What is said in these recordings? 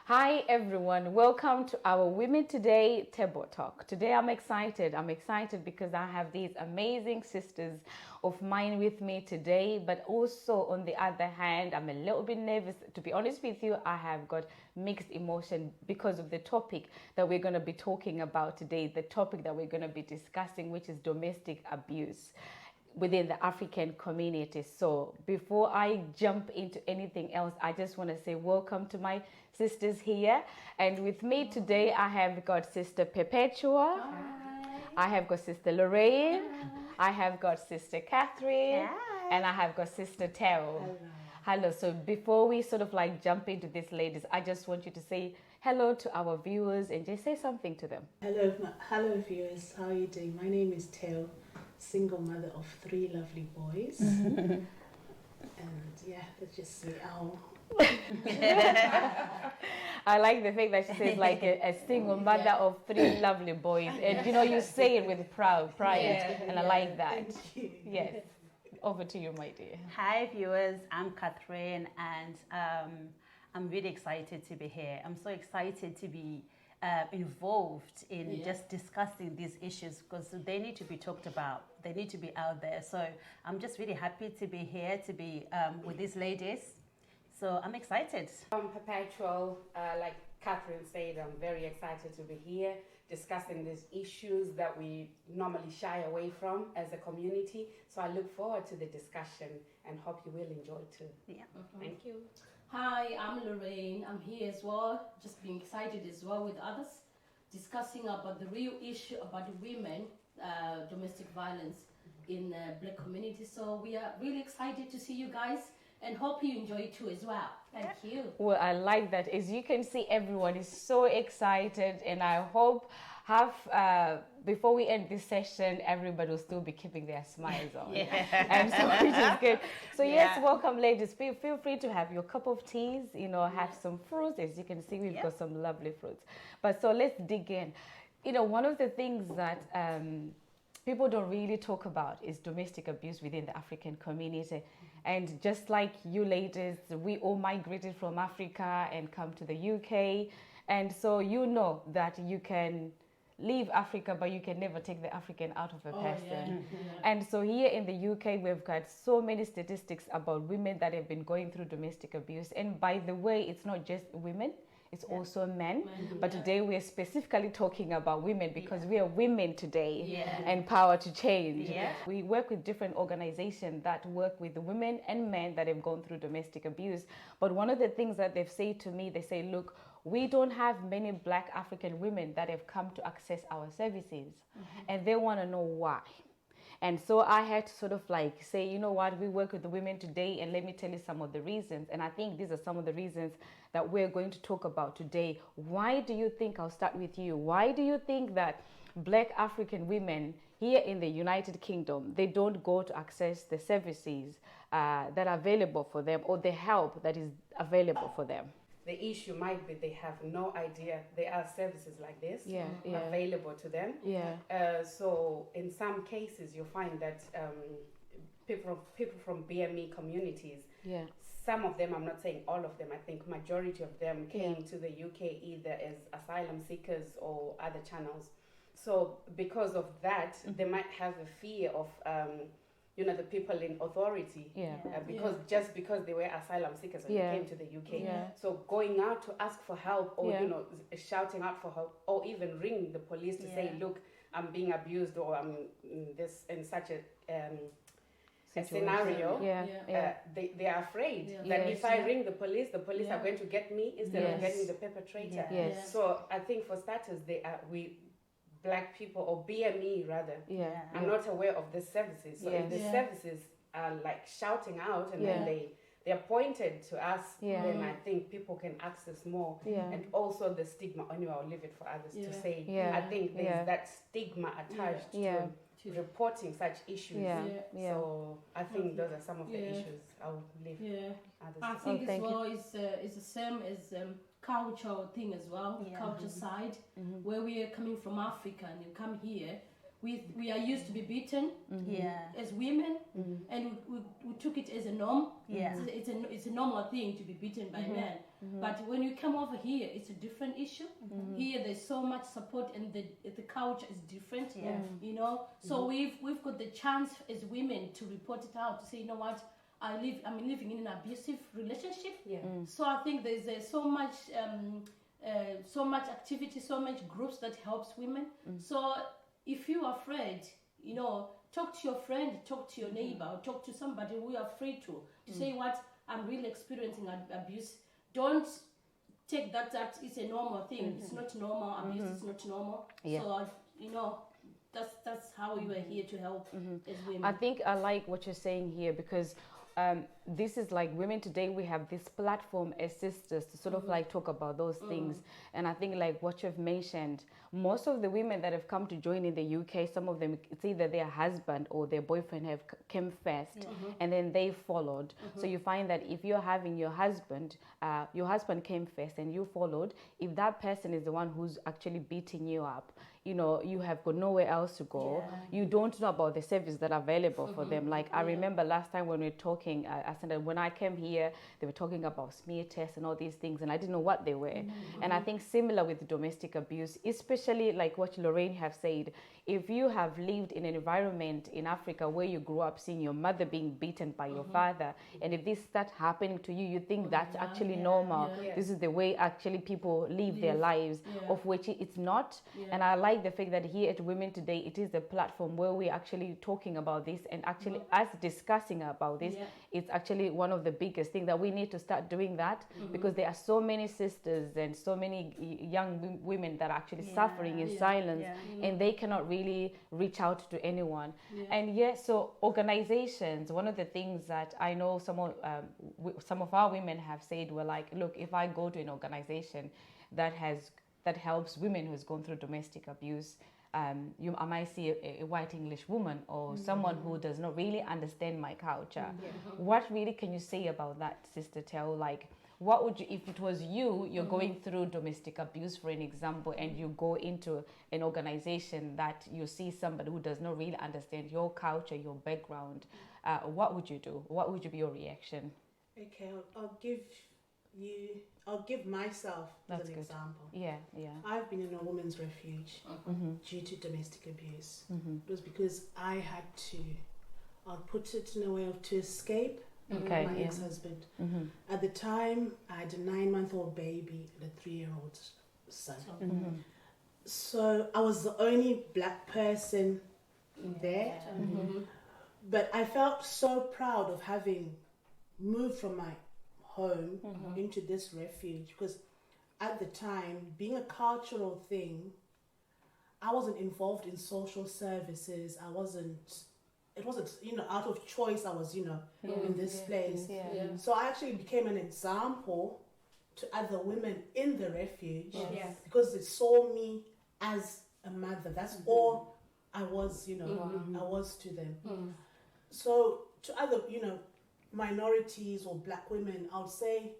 Hi everyone, welcome to our Women Today Table Talk. Today I'm excited because I have these amazing sisters of mine with me today, but also on the other hand, I'm a little bit nervous. To be honest with you, I have got mixed emotion because of the topic that we're going to be talking about today, the topic that we're going to be discussing, which is domestic abuse within the African community. So before I jump into anything else, I just want to say welcome to my sisters here. And with me today, I have got Sister Perpetua. Hi. I have got Sister Lorraine. Hi. I have got Sister Catherine. Hi. And I have got Sister Terrell. Hello. Hello. So before we sort of like jump into this, ladies, I just want you to say hello to our viewers and just say something to them. Hello viewers, how are you doing? My name is Terrell, single mother of 3 lovely boys. And yeah, let's just say I like the fact that she says like a single mother of 3 lovely boys, and you know, you say it with pride, and I like that. Yes, over to you, my dear. Hi viewers, I'm Catherine, and I'm really excited to be here. I'm so excited to be involved in just discussing these issues because they need to be talked about. They need to be out there. So I'm just really happy to be here, to be with these ladies. So I'm excited. I'm Perpetual. Like Catherine said, I'm very excited to be here discussing these issues that we normally shy away from as a community. So I look forward to the discussion and hope you will enjoy too. Yeah. Thank you. Hi, I'm Lorraine. I'm here as well, just being excited as well with others, discussing about the real issue about the women, domestic violence in the Black community. So we are really excited to see you guys and hope you enjoy it too as well. Thank you. Well, I like that. As you can see, everyone is so excited, and I hope before we end this session, everybody will still be keeping their smiles on. And so, which is good. So yes, welcome ladies. Feel free to have your cup of teas, you know, have some fruits. As you can see, we've got some lovely fruits. But so let's dig in. You know, one of the things that people don't really talk about is domestic abuse within the African community. And just like you ladies, we all migrated from Africa and come to the UK. And so you know that you can leave Africa, but you can never take the African out of a person. And so here in the UK, we've got so many statistics about women that have been going through domestic abuse. And by the way, it's not just women. It's also men. But today we're specifically talking about women because we are women today and power to change. We work with different organizations that work with women and men that have gone through domestic abuse. But one of the things that they've said to me, they say, look, we don't have many Black African women that have come to access our services. And they want to know why. And so I had to sort of like say, you know what, we work with the women today, and let me tell you some of the reasons. And I think these are some of the reasons that we're going to talk about today. Why do you think, I'll start with you, why do you think that Black African women here in the United Kingdom, they don't go to access the services that are available for them, or the help that is available for them? The issue might be they have no idea there are services like this available to them. So in some cases, you find that people from BME communities, some of them, I'm not saying all of them, I think majority of them came to the UK either as asylum seekers or other channels. So because of that, they might have a fear of you know, the people in authority, just because they were asylum seekers when they came to the UK. So going out to ask for help, or you know, shouting out for help, or even ring the police to say, look, I'm being abused, or I'm in such a scenario. They are afraid that if I ring the police are going to get me instead of getting the perpetrator. So I think for starters, Black people, or BME rather, are not aware of the services. So if the services are like shouting out and then they're pointed to us, then I think people can access more. And also the stigma, anyway, I'll leave it for others to say. I think there's that stigma attached to reporting such issues. So I think those are some of the issues. I'll leave others. I think as well is the same as cultural thing as well, culture side, where we are coming from Africa and you come here, we are used to be beaten as women, and we took it as a norm. It's a normal thing to be beaten by men. But when you come over here, it's a different issue. Here there's so much support, and the culture is different. You know, so we've got the chance as women to report it out, to say, you know what, I'm living in an abusive relationship. So I think there's so much activity, so much groups that helps women. So if you're afraid, you know, talk to your friend, talk to your neighbor, or talk to somebody who you are free to say, what, I'm really experiencing abuse. Don't take that it's a normal thing. It's not normal. Abuse is not normal. So, you know, that's how we were here to help as women. I think I like what you're saying here, because this is like, women today, we have this platform as sisters to sort of like talk about those things. And I think like what you've mentioned, most of the women that have come to join in the UK, some of them, it's either their husband or their boyfriend came first, and then they followed. So you find that if you're having your husband came first and you followed, if that person is the one who's actually beating you up, you know, you have got nowhere else to go. You don't know about the service that are available for them. Like I remember last time when we were talking, I said that when I came here, they were talking about smear tests and all these things, and I didn't know what they were. And I think similar with domestic abuse, especially like what Lorraine have said, if you have lived in an environment in Africa where you grew up seeing your mother being beaten by your father, and if this starts happening to you, you think that's actually normal. This is the way actually people live their lives, of which it's not. And I like the fact that here at Women Today, it is the platform where we're actually talking about this, and actually us discussing about this. It's actually one of the biggest things that we need to start doing that, because there are so many sisters and so many young women that are actually suffering in silence, and they cannot really reach out to anyone. And so organizations, one of the things that I know some of our women have said were like, look, if I go to an organization that helps women who's gone through domestic abuse, I might see a white English woman or someone who does not really understand my culture. What really can you say about that, Sister Tell? Like, what would you, if it was you're going through domestic abuse, for an example, and you go into an organization that you see somebody who does not really understand your culture, your background, what would you do? What would be your reaction? Okay, I'll give myself as an example. I've been in a women's refuge due to domestic abuse. It was because I'll put it in a way to escape my ex-husband. At the time, I had a 9-month-old baby and a 3-year-old son. So I was the only black person there. But I felt so proud of having moved from my home into this refuge, because at the time, being a cultural thing, I wasn't involved in social services. It wasn't, out of choice I was, in this place. So I actually became an example to other women in the refuge because they saw me as a mother. That's all I was, I was to them. So to other, minorities or black women, I would say,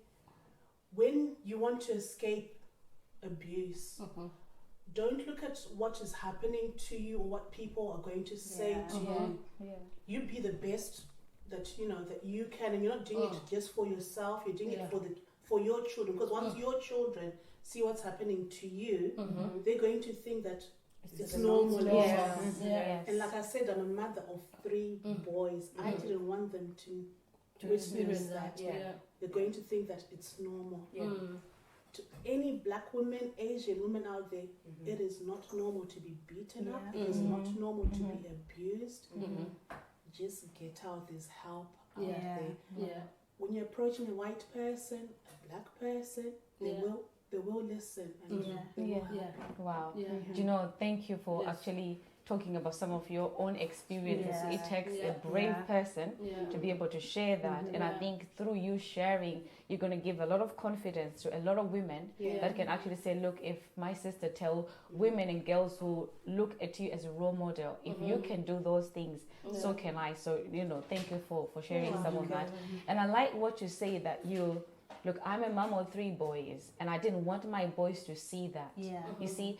when you want to escape abuse, don't look at what is happening to you or what people are going to say to you. You be the best that you can, and you're not doing it just for yourself. You're doing it for your children, because once your children see what's happening to you, they're going to think that it's normal. And like I said, I'm a mother of 3 boys. I didn't want them to experience that. They're going to think that it's normal. To any black women, Asian women out there, it is not normal to be beaten up. It is not normal to be abused. Just get out. There's help out there. When you're approaching a white person, a black person, they will listen. And Wow. Thank you for actually talking about some of your own experiences. It takes a brave person to be able to share that. And I think through you sharing, you're going to give a lot of confidence to a lot of women that can actually say, look, if my sister tell women and girls who look at you as a role model, if you can do those things, so can I. So, thank you for sharing some of that. And I like what you say, that look, I'm a mom of 3 boys, and I didn't want my boys to see that. You see,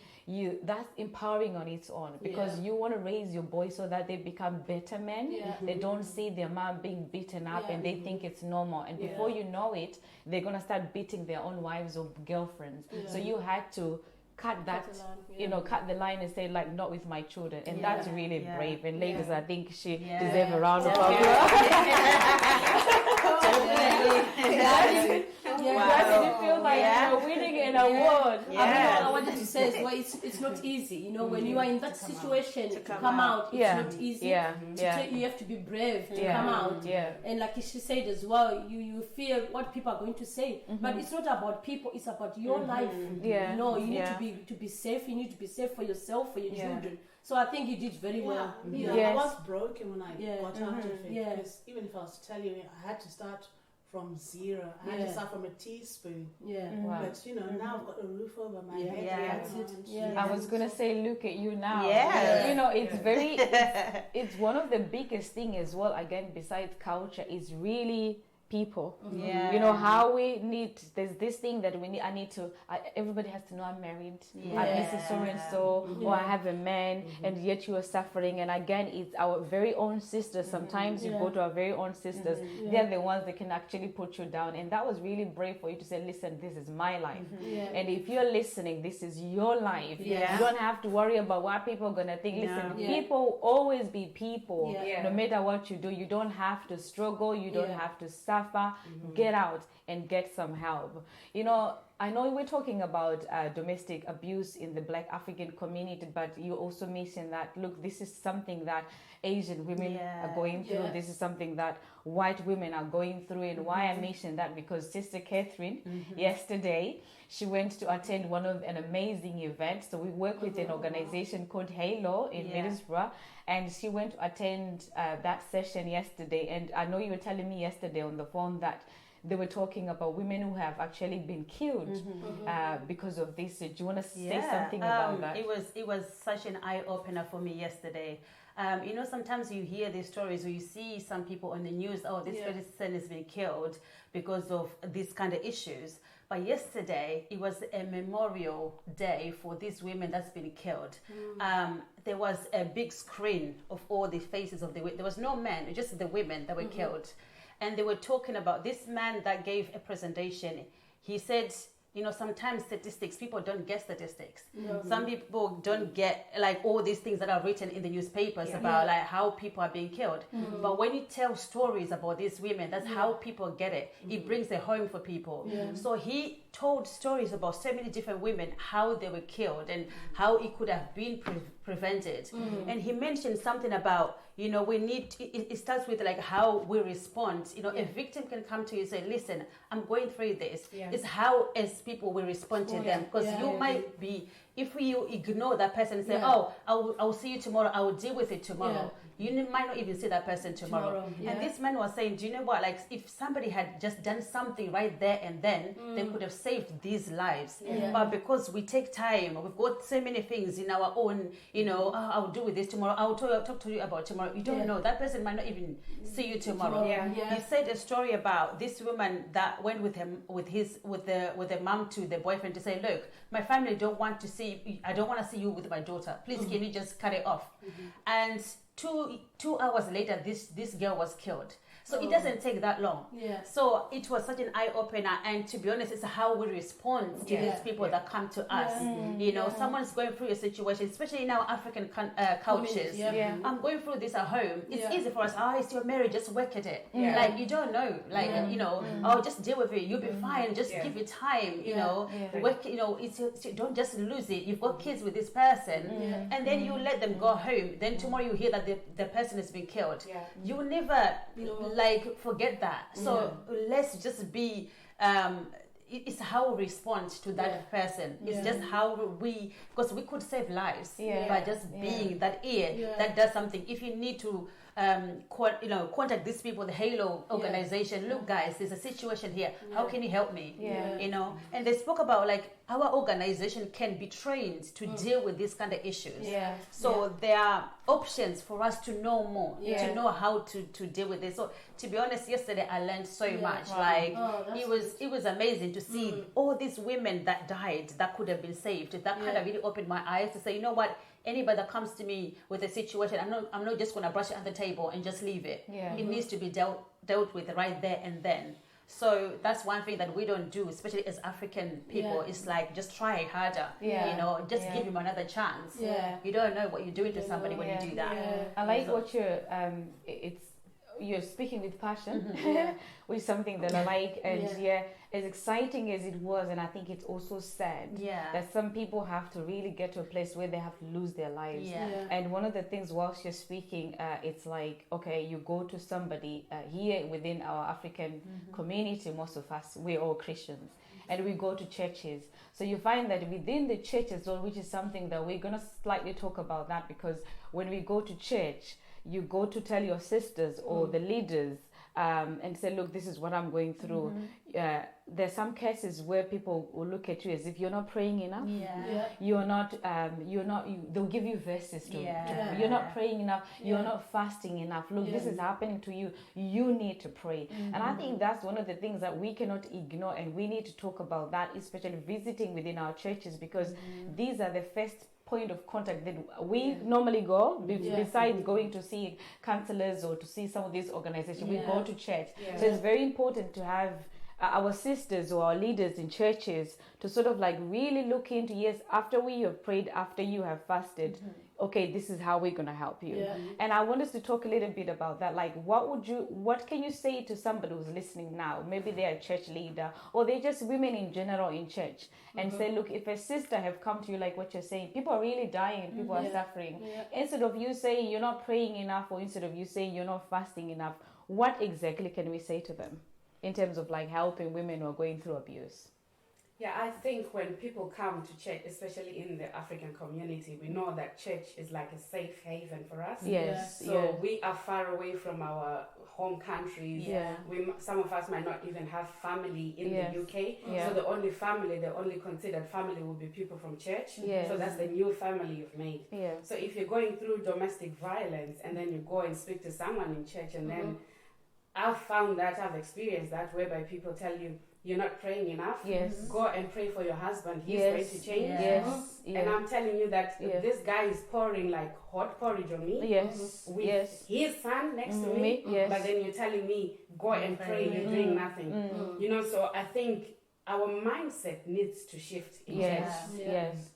that's empowering on its own, because you want to raise your boys so that they become better men. They don't see their mom being beaten up and they think it's normal, and before you know it, they're gonna start beating their own wives or girlfriends. So you had to cut the line and say, like, not with my children. And that's really brave. And ladies, I think she deserves a round of applause. You feel like you're winning an award. I mean, all I wanted to say is, well, it's not easy. You know, when you are in that situation, to come out, it's not easy. You have to be brave to come out. And like she said as well, you fear what people are going to say. But it's not about people, it's about your life. You know, you need to be safe. You need to be safe for yourself, for your children. So I think you did very well. I was broken when I got out of it. Because even if I was to tell you, I had to start from zero. I had to start from a teaspoon. Wow. But now I've got a roof over my head. I was gonna say, look at you now. You know, it's very it's one of the biggest thing as well, again, besides culture, is really people. You know, how we need, there's this thing that we need, everybody has to know I'm married, I'm Mrs. so-and-so, or I have a man, and yet you are suffering. And again, it's our very own sisters. Sometimes you go to our very own sisters, they're the ones that can actually put you down. And that was really brave for you to say, listen, this is my life. And if you're listening, this is your life. You don't have to worry about what people are gonna think. Listen, people will always be people. No matter what you do, you don't have to struggle, you don't have to suffer. Get out and get some help. You know, I know we're talking about domestic abuse in the Black African community, but you also mentioned that, look, this is something that Asian women are going through. This is something that white women are going through. And why I mentioned that, because Sister Catherine, yesterday, she went to attend an amazing event. So we work with an organization called Halo in Middlesbrough, and she went to attend that session yesterday. And I know you were telling me yesterday on the phone that they were talking about women who have actually been killed because of this. Do you want to say something about that? It was such an eye-opener for me yesterday. You know, sometimes you hear these stories, or you see some people on the news, this person has been killed because of these kind of issues. But yesterday, it was a memorial day for these women that's been killed. There was a big screen of all the faces of the women. There was no men, just the women that were killed. And they were talking about this man that gave a presentation. He said, you know, sometimes statistics, people don't get statistics. Some people don't get like all these things that are written in the newspapers about like how people are being killed. But when you tell stories about these women, that's how people get it. It brings it home for people. So he told stories about so many different women, how they were killed and how it could have been prevented. And he mentioned something about, you know, we need, it starts with like how we respond. You know, a victim can come to you and say, listen, I'm going through this. It's how as people will respond to them. Because you might be, if you ignore that person and say, I'll see you tomorrow, I will deal with it tomorrow. You might not even see that person tomorrow. And this man was saying, do you know what? Like, if somebody had just done something right there and then, they could have saved these lives. But because we take time, we've got so many things in our own, you know, I'll do with this tomorrow. I'll talk to you about tomorrow. You don't know. That person might not even see you tomorrow. He said a story about this woman that went with him, with the mom to the boyfriend to say, look, my family don't want to see, I don't want to see you with my daughter. Please, can you just cut it off? And 2 hours later, this girl was killed. So it doesn't take that long. So it was such an eye-opener. And to be honest, it's how we respond to these people that come to us. You know, someone's going through a situation, especially in our African cultures. I'm going through this at home. It's easy for us. It's your marriage, just work at it. Like, you don't know. Like, you know, just deal with it. You'll be fine. Just give it time, you know. Work, you know, don't just lose it. You've got kids with this person. And then you let them go home. Then tomorrow you hear that the person has been killed. You will never, like, forget that. So let's just be it's how we respond to that person. It's just how we, because we could save lives by just being that ear that does something. If you need to contact these people, the Halo organization, look guys, there's a situation here, how can you help me? You know, and they spoke about like our organization can be trained to deal with these kind of issues. So there are options for us to know more, to know how to deal with this. So to be honest, yesterday I learned so much. Like it was amazing to see all these women that died that could have been saved. That kind of really opened my eyes to say, you know what, anybody that comes to me with a situation, I'm not just going to brush it on the table and just leave it. It needs to be dealt with right there and then. So that's one thing that we don't do, especially as African people. It's like, just try harder, you know, just give him another chance. You don't know what you're doing to somebody when you do that. I like what you're speaking with passion, which is something that I like. And as exciting as it was, and I think it's also sad that some people have to really get to a place where they have to lose their lives. And one of the things whilst you're speaking, it's like, okay, you go to somebody here within our African community, most of us, we're all Christians, and we go to churches. So you find that within the churches, which is something that we're going to slightly talk about that, because when we go to church, you go to tell your sisters or the leaders and say, look, this is what I'm going through. There's some cases where people will look at you as if you're not praying enough. They'll give you verses to you're not praying enough, you're not fasting enough. Look, this is happening to you. You need to pray. And I think that's one of the things that we cannot ignore, and we need to talk about that, especially visiting within our churches, because these are the first point of contact that we normally go, besides going to see counselors or to see some of these organizations, we go to church. So it's very important to have our sisters or our leaders in churches to sort of like really look into, yes, after we have prayed, after you have fasted, okay, this is how we're going to help you. And I want us to talk a little bit about that. Like, what can you say to somebody who's listening now? Maybe they're a church leader, or they're just women in general in church, and say, look, if a sister have come to you like what you're saying, people are really dying and people are suffering. Instead of you saying you're not praying enough, or instead of you saying you're not fasting enough, what exactly can we say to them in terms of like helping women who are going through abuse? Yeah, I think when people come to church, especially in the African community, we know that church is like a safe haven for us. So we are far away from our home countries. Some of us might not even have family in the UK. So the only considered family will be people from church. So that's the new family you've made. So if you're going through domestic violence and then you go and speak to someone in church, and then I've experienced that, whereby people tell you, you're not praying enough. Go and pray for your husband. He's going to change. And I'm telling you that this guy is pouring like hot porridge on me. With his son next to me. But then you're telling me, go and pray. You're doing nothing. You know, so I think our mindset needs to shift in church.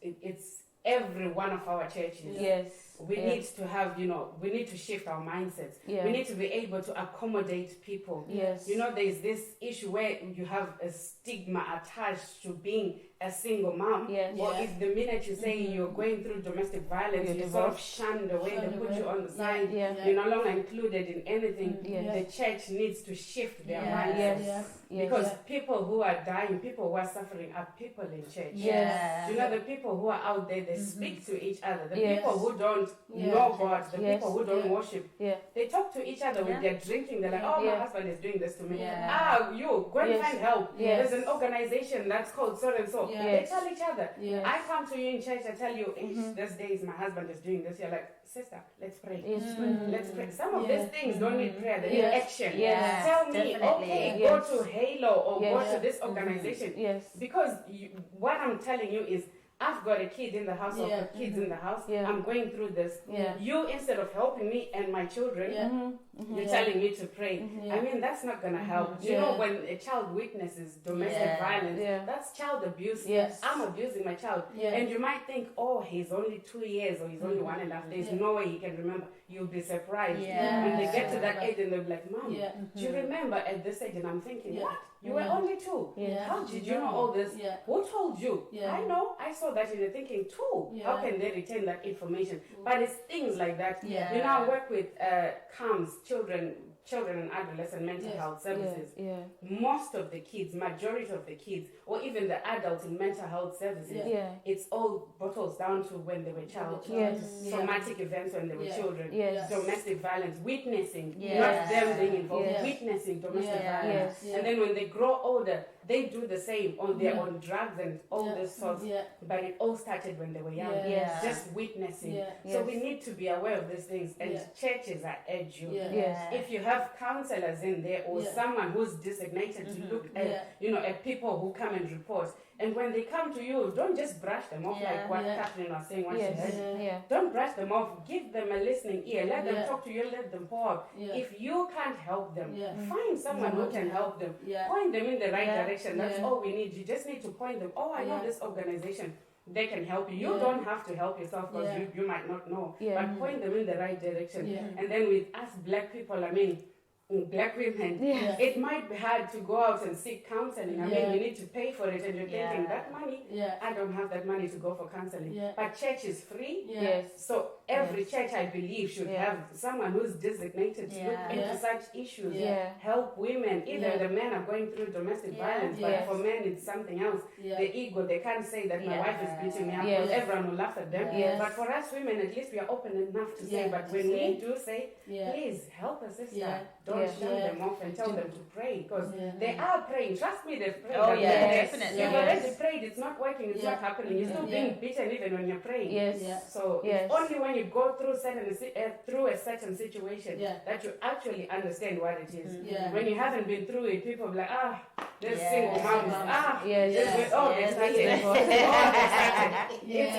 It's every one of our churches. We need to have, we need to shift our mindsets. We need to be able to accommodate people. You know, there's this issue where you have a stigma attached to being a single mom. Or if the minute you say you're going through domestic violence, you're sort of shunned away, they put you on the side, you're no longer included in anything. The church needs to shift their mindsets. Because people who are dying, people who are suffering are people in church. You know, the people who are out there, they speak to each other. The people who don't know God, the people who don't worship, they talk to each other when they're drinking. They're like, oh, my husband is doing this to me. You, go and find help. There's an organization that's called so and so. They tell each other. I come to you in church, I tell you, this day my husband is doing this. You're like, sister, let's pray. Let's pray. Some of these things don't need prayer, they need action. Tell me, okay, go to Halo or go to this organization. Because what I'm telling you is, I've got a kid in the house or kids in the house. I'm going through this. You, instead of helping me and my children, you're telling me to pray. I mean, that's not going to help. You know, when a child witnesses domestic violence, that's child abuse. I'm abusing my child. And you might think, oh, he's only 2 years or he's only 1.5 days. No way he can remember. You'll be surprised. When they get to that age and they'll be like, Mom, do you remember at this age? And I'm thinking, what? You were only 2. How did you know all this? Who told you? I know. I saw that, and you're thinking, 2. How can they retain that information? But it's things like that. You know, I work with CAMS, children and adolescent mental health services. Most of the kids, majority of the kids, or even the adults in mental health services, it's all bottles down to when they were child. Traumatic events when they were children. Domestic violence, witnessing, not them being involved, witnessing domestic violence. And then when they grow older, they do the same on their own drugs and all this sort. But it all started when they were young. Just witnessing. So we need to be aware of these things. And churches, I urge you. If you have counselors in there or someone who's designated to look at, at people who come and report. And when they come to you, don't just brush them off like what Catherine was saying once she heard. Don't brush them off. Give them a listening ear. Let them talk to you. Let them pour out. If you can't help them, find someone who can help them. Point them in the right direction. That's all we need. You just need to point them. Oh, I know this organization. They can help you. You don't have to help yourself because you might not know. But point them in the right direction. And then with us black people, I mean, black women, it might be hard to go out and seek counseling. I mean, you need to pay for it, and you're thinking that money, I don't have that money to go for counseling. But church is free. So every church, I believe, should have someone who's designated to look into such issues, help women. Even the men are going through domestic violence, but for men, it's something else. The ego, they can't say that my wife is beating me up because everyone will laugh at them. But for us women, at least we are open enough to say, but when we do say, please help us, sister. Don't shun them off and tell them to pray, because they are praying. Trust me, they've prayed. Oh, definitely. You've already prayed. It's not working. It's not happening. You're still being beaten even when you're praying. So it's only when you go through a certain situation that you actually understand what it is. When you haven't been through it, people be like, there's single moms. There's It's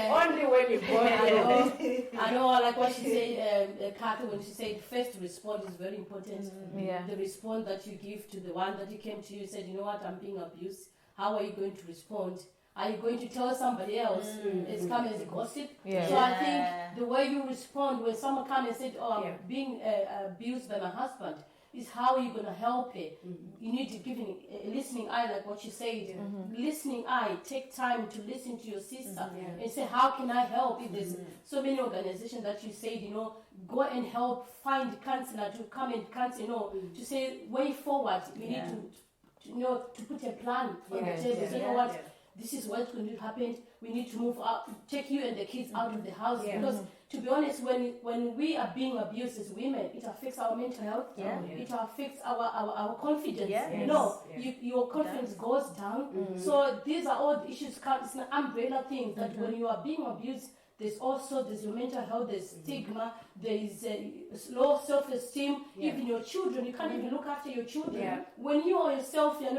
only when you go through. I know, like what she said, Kathy, when she said first response is very important. The response that you give to the one that you came to you said, you know what, I'm being abused. How are you going to respond? Are you going to tell somebody else? It's come as a gossip. So I think the way you respond when someone comes and said, I'm being abused by my husband, is how you're going to help it. You need to give a listening eye, like what you said. Listening eye, take time to listen to your sister and say, how can I help? If there's so many organizations that you said, go and help, find counselor to come and counsel, to say way forward. We need to put a plan on the table. So you know what? This is what's going to happen. We need to move out, take you and the kids out of the house. Because, to be honest, when we are being abused as women, it affects our mental health. It affects our confidence. Your confidence goes down. So these are all the issues. It's an umbrella thing that when you are being abused, there's your mental health, there's stigma, there's low self-esteem. Even your children, you can't even look after your children. When you are yourself, you're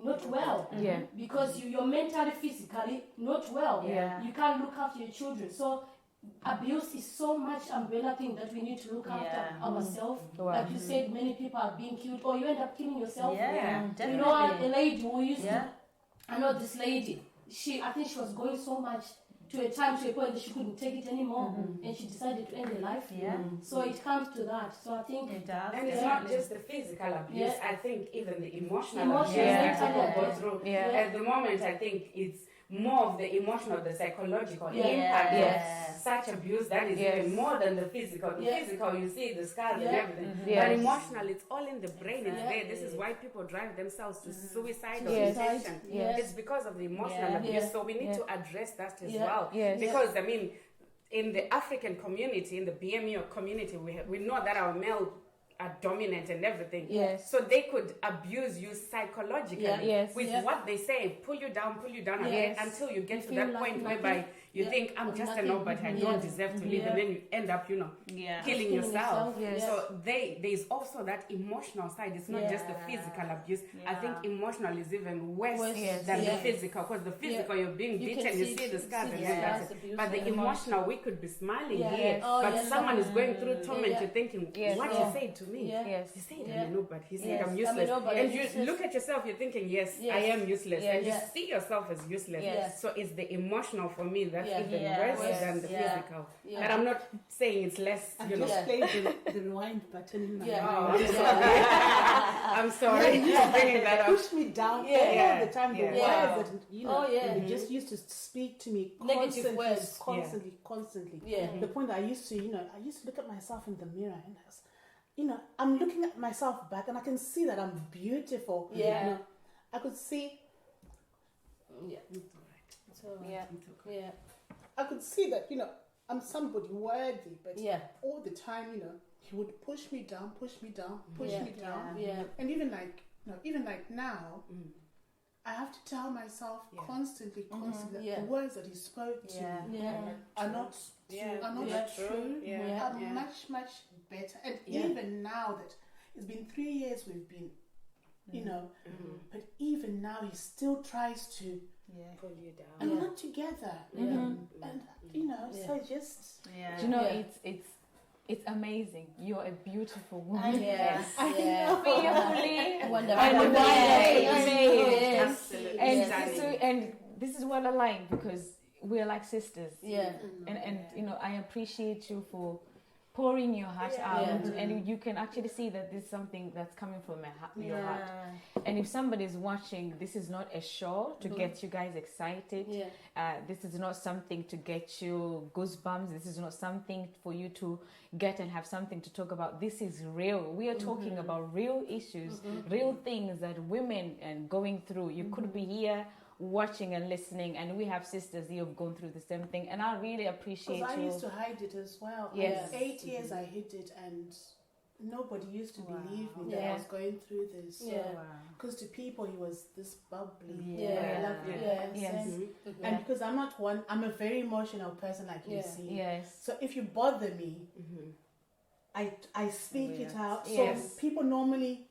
not well, because you're mentally, physically not well. You can't look after your children. So abuse is so much umbrella thing that we need to look after ourselves. Like you said, many people are being killed, or you end up killing yourself. You know, a lady who used to, I know this lady, I think she was going so much to a point that she couldn't take it anymore, and she decided to end her life. So it comes to that. So I think it does. And it's not just the physical abuse. I think even the emotional abuse that people go through. At the moment, I think it's more of the emotional, the psychological impact of such abuse that is even more than the physical. The physical, you see the scars and everything. But emotional, it's all in the brain. It's there. This is why people drive themselves to suicide or depression. It's because of the emotional abuse. So we need to address that as well. Because, I mean, in the African community, in the BME community, we know that our male are dominant and everything. So they could abuse you psychologically with what they say, pull you down until you get to that point whereby you think, I'm just a nobody, I don't deserve to live, and then you end up, killing yourself. So there's also that emotional side. It's not just the physical abuse. I think emotional is even worse than the physical, because the physical, you're being beaten, you see the scars and that's it. But the emotional, we could be smiling here, but someone is going through torment, you're thinking, what you said to me? He said I'm a nobody, he said I'm useless. And you look at yourself, you're thinking, I am useless. And you see yourself as useless. So it's the emotional for me that's even worse than the physical. But I'm not saying it's less, I just played the rewind button in my I'm sorry for bringing that up. Push me down all the time. The words that you just used to speak to me constantly. The point that I used to look at myself in the mirror and I was, I'm looking at myself back and I can see that I'm beautiful. I could see. I could see that, I'm somebody worthy, but all the time, he would push me down. And even like now, I have to tell myself constantly that the words that he spoke to me are not true. Are much, much better. And even now that it's been 3 years we've been, you know, but even now he still tries to pull you down. And we're not together. And, you know, so just... Do you know, it's amazing. You're a beautiful woman. Yes. I know. Fearfully wonderful. Absolutely. And this is well aligned because we're like sisters. Yeah. And you know, I appreciate you for pouring your heart out, and you can actually see that this is something that's coming from your heart. And if somebody is watching, this is not a show to get you guys excited. This is not something to get you goosebumps. This is not something for you to get and have something to talk about. This is real. We are talking about real issues, real things that women are going through. You could be here watching and listening, and we have sisters who have gone through the same thing, and I really appreciate you. I used to hide it as well. Yes. 8 years I hid it, and nobody used to believe me that I was going through this. Because to people he was this bubbly, lovely person. And because I'm a very emotional person, like you see. So if you bother me, I speak it out. So people normally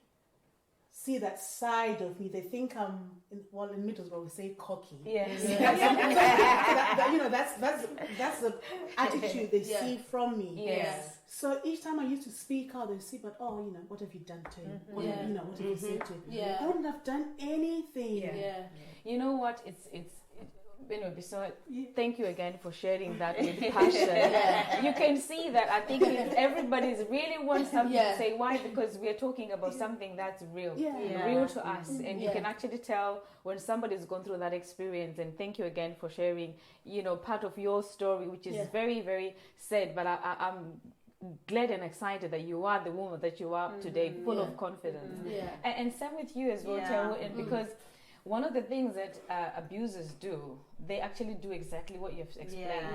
see that side of me. They think I'm in Middlesbrough we say cocky. That's the attitude they see from me. So each time I used to speak out, they see, but you know, what have you done to him? What have you said to him? I wouldn't have done anything. You know what? It's anyway, so thank you again for sharing that with passion. You can see that I think everybody's really wants something to say. Why? Because we are talking about something that's real, real to us, and you can actually tell when somebody's gone through that experience. And thank you again for sharing, you know, part of your story, which is very, very sad. But I'm glad and excited that you are the woman that you are today, full of confidence. And same with you as well, Teo, and because one of the things that abusers do, they actually do exactly what you've explained.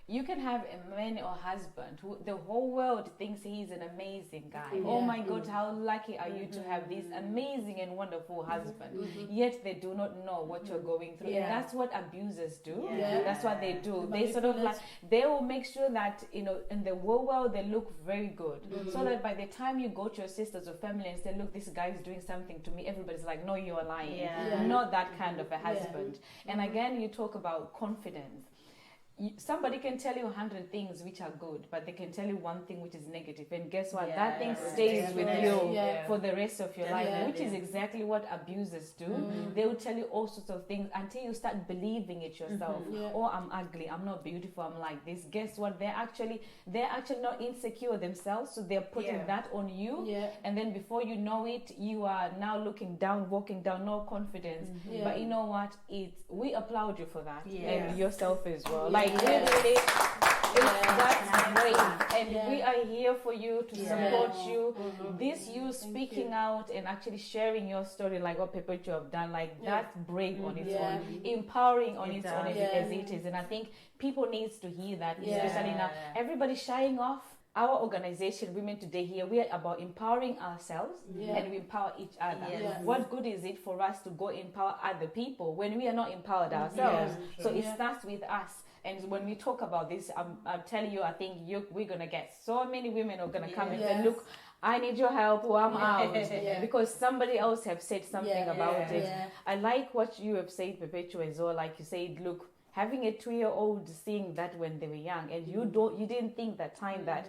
You can have a man or husband who the whole world thinks he's an amazing guy. Oh my God, how lucky are you to have this amazing and wonderful husband. Yet they do not know what you're going through. And that's what abusers do. That's what they do. They sort of like, they will make sure that, you know, in the whole world they look very good. So that by the time you go to your sisters or family and say, look, this guy is doing something to me, everybody's like, no, you're lying. Not that kind of a husband. And again, you talk about confidence. Somebody can tell you 100 things which are good, but they can tell you one thing which is negative, and guess what? That thing stays with you for the rest of your life, which is exactly what abusers do. They will tell you all sorts of things until you start believing it yourself. Oh, I'm ugly, I'm not beautiful, I'm like this. Guess what? They're actually not insecure themselves, so they're putting that on you, and then before you know it, you are now looking down, walking down, no confidence. But you know what? We applaud you for that, and yourself as well. Really, that's great, and we are here for you to support you. This you speaking out and actually sharing your story, like what Perpetua have done, like that's brave on its own, empowering on its own as it is. And I think people needs to hear that, especially now. Everybody's shying off. Our organization, Women Today here, we are about empowering ourselves and we empower each other. What good is it for us to go empower other people when we are not empowered ourselves? So it starts with us. And when we talk about this, I'm telling you, I think we're going to get so many women are going to come and say, look, I need your help or I'm out. Because somebody else have said something about it. I like what you have said, Perpetua, as well. Like you said, look, having a 2-year-old seeing that when they were young, and you didn't think that time that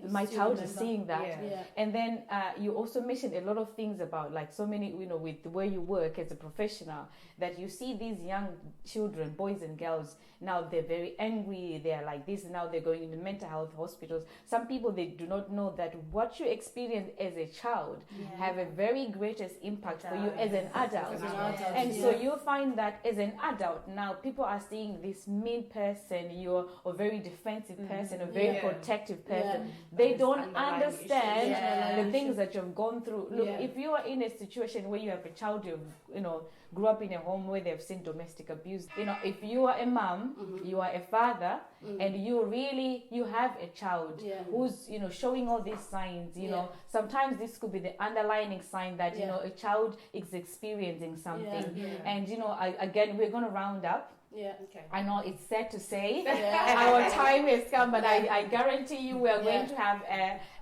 my child is seeing that. And then you also mentioned a lot of things about, like, so many, you know, with the way you work as a professional, that you see these young children, boys and girls, now they're very angry, they're like this, now they're going into mental health hospitals. Some people, they do not know that what you experience as a child have a very greatest impact for you as an adult. And so you find that as an adult, now people are seeing this mean person, you're a very defensive person, a very protective person. they don't understand the things that you've gone through. Look, if you are in a situation where you have a child who, grew up in a home where they've seen domestic abuse, if you are a mom, you are a father, and you have a child who's, showing all these signs, sometimes this could be the underlying sign that, a child is experiencing something. And, again, we're going to round up. Yeah, okay. I know it's sad to say our time has come, but I guarantee you we are going to have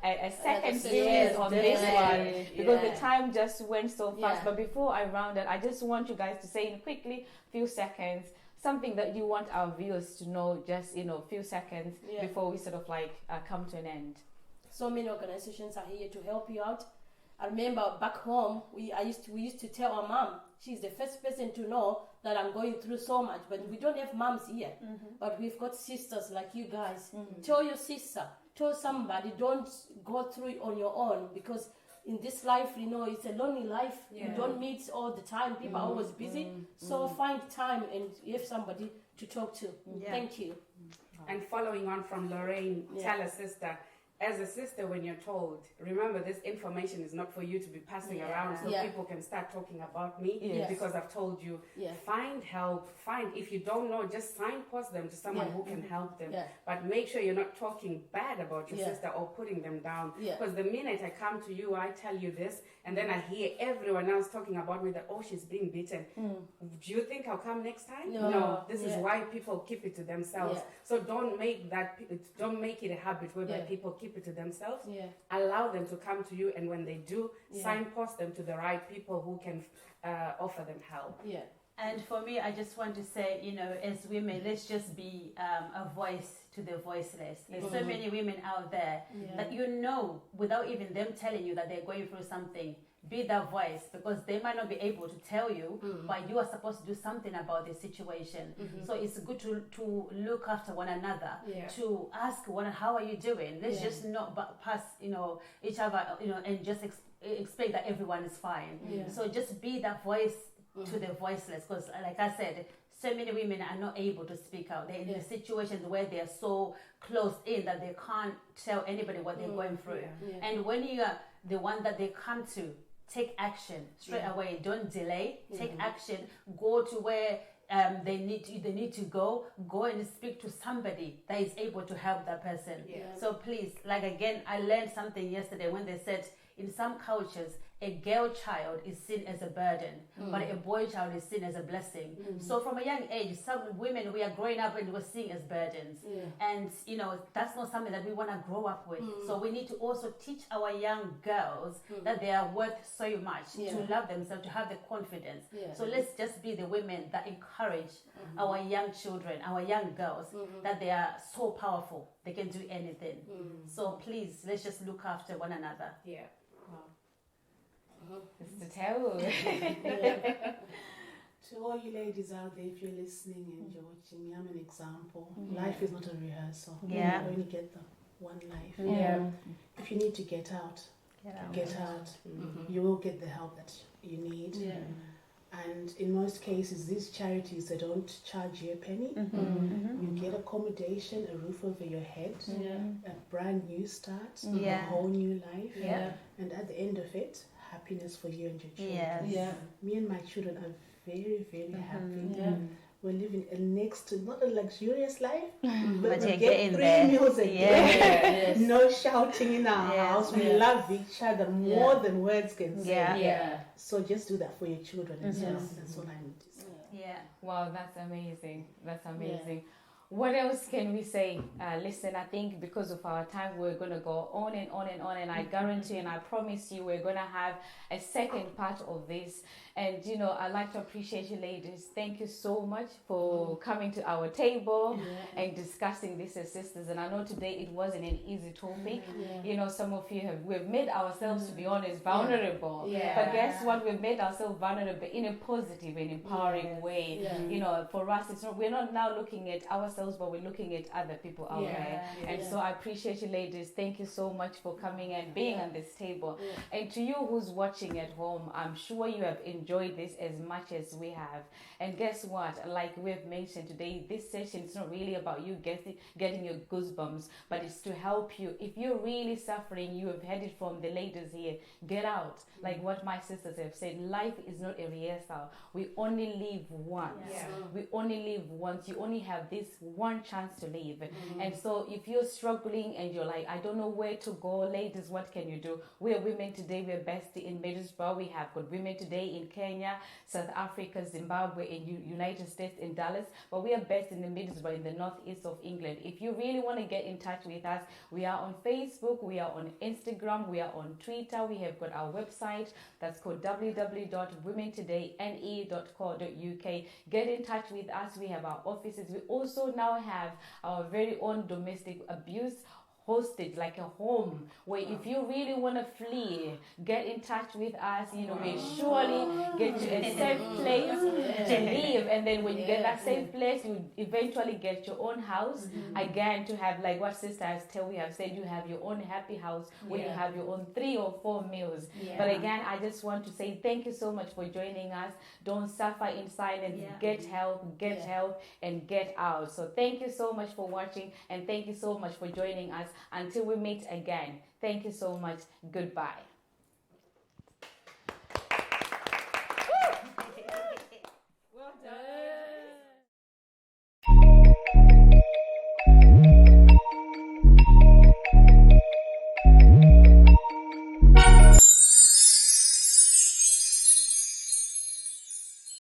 a second series on this one, because the time just went so fast. But before I round it, I just want you guys to say in quickly, few seconds, something that you want our viewers to know, just few seconds before we sort of come to an end. So many organizations are here to help you out. I remember back home, we used to tell our mom, she's the first person to know that I'm going through so much, but we don't have moms here. But we've got sisters like you guys. Tell your sister, tell somebody, don't go through it on your own, because in this life, it's a lonely life. You don't meet all the time. People are always busy. So find time and you have somebody to talk to. Thank you. And following on from Lorraine, tell a sister, as a sister, when you're told, remember this information is not for you to be passing around so people can start talking about me because I've told you. Find help. If you don't know, just signpost them to someone who can help them. But make sure you're not talking bad about your sister or putting them down. Because the minute I come to you, I tell you this, and then I hear everyone else talking about me that, she's being beaten. Do you think I'll come next time? No. This is why people keep it to themselves. So don't make it a habit whereby people keep it to themselves. Allow them to come to you, and when they do, signpost them to the right people who can offer them help. And for me, I just want to say, as women, let's just be a voice to the voiceless. There's so many women out there that without even them telling you that they're going through something, be that voice, because they might not be able to tell you, but you are supposed to do something about the situation. So it's good to look after one another, to ask one, how are you doing? Let's just not pass, each other, and just expect that everyone is fine. So just be that voice to the voiceless, because like I said, so many women are not able to speak out. They're in situations where they're so closed in that they can't tell anybody what they're going through. And when you are the one that they come to, take action straight away. Don't delay. Take action. Go to where they need to go and speak to somebody that is able to help that person. So please, again, I learned something yesterday when they said in some cultures a girl child is seen as a burden, but a boy child is seen as a blessing. So from a young age, some women, we are growing up and we're seen as burdens. And, that's not something that we want to grow up with. So we need to also teach our young girls that they are worth so much, to love themselves, to have the confidence. So let's just be the women that encourage our young children, our young girls, that they are so powerful. They can do anything. So please, let's just look after one another. It's the tell. To all you ladies out there, if you're listening and you're watching me, I'm an example. Life is not a rehearsal. You only get the one life. If you need to get out, get out. You will get the help that you need. And in most cases, these charities, they don't charge you a penny. You get accommodation, a roof over your head, a brand new start, a whole new life. And at the end of it, happiness for you and your children. Me and my children are very, very happy. We're living not a luxurious life, but we get 3 meals a day. No shouting in our house. We love each other more than words can say. So just do that for your children as well. That's all I need to say. Wow, that's amazing. That's amazing. What else can we say? Listen, I think because of our time, we're going to go on and on and on. And I guarantee and I promise you, we're going to have a second part of this. And, I'd like to appreciate you ladies. Thank you so much for coming to our table and discussing this as sisters. And I know today it wasn't an easy topic. Some of you we've made ourselves, to be honest, vulnerable. But guess what? We've made ourselves vulnerable in a positive and empowering way. For us, we're not now looking at ourselves ourselves, but we're looking at other people out there. And so I appreciate you ladies. Thank you so much for coming and being on this table. And to you who's watching at home, I'm sure you have enjoyed this as much as we have. And guess what? Like we've mentioned today, this session is not really about you getting your goosebumps, but it's to help you. If you're really suffering, you have heard it from the ladies here, get out. Like what my sisters have said, life is not a rehearsal. We only live once. We only live once. You only have this one chance to live. And so if you're struggling and you're like, I don't know where to go, ladies, what can you do? We're women today. We're best in Middlesbrough. We have got women today in Kenya, South Africa, Zimbabwe, in United States, in Dallas. But we are best in the Middlesbrough, in the northeast of England. If you really want to get in touch with us, we are on Facebook, we are on Instagram, we are on Twitter. We have got our website that's called www.womentoday.ne.co.uk. Get in touch with us. We have our offices. We also now have our very own domestic abuse hosted, like a home where if you really want to flee, get in touch with us. You know, we'll surely get you a safe place to live, and then when you get that safe place, you eventually get your own house again, to have, like what Sister Estelle we have said, you have your own happy house where you have your own 3 or 4 meals. But again, I just want to say thank you so much for joining us. Don't suffer in silence. Get help, and get out. So thank you so much for watching, and thank you so much for joining us. Until we meet again, thank you so much. Goodbye.